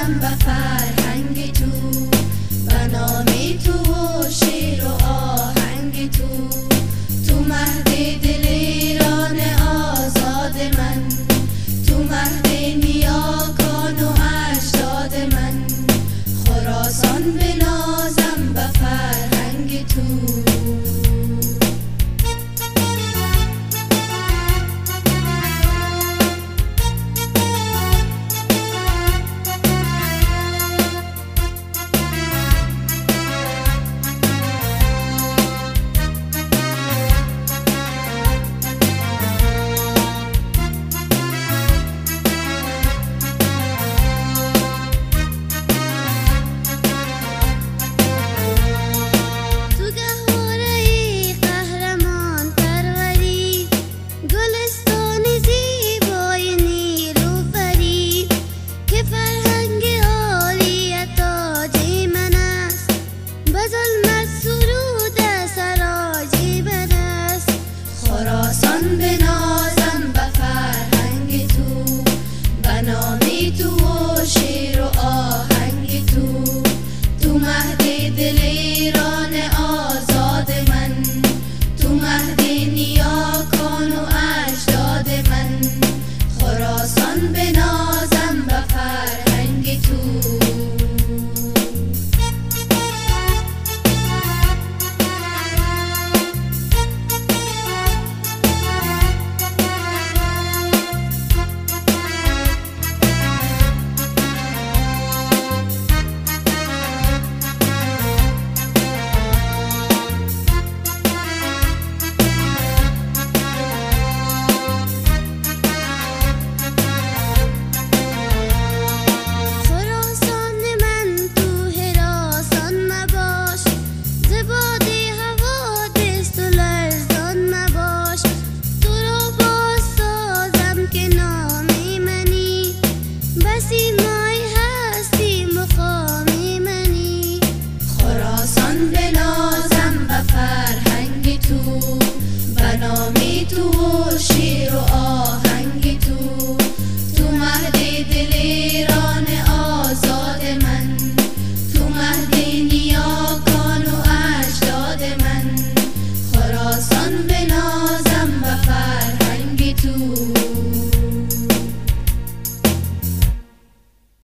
بنازم به فرهنگ تو، به نام تو و شعر و آهنگ تو. تو مهد دل ایران آزاد من، تو مهد نیاکان و اجداد من. خراسان بنازم به فرهنگ تو. خراسان بنازم به فرهنگ تو، به نام تو و شعر و آهنگ تو. تو مهد دل ایران آزاد من، تو مهد نیاکان و اجداد من. خراسان بنازم به فرهنگ تو. بسی ما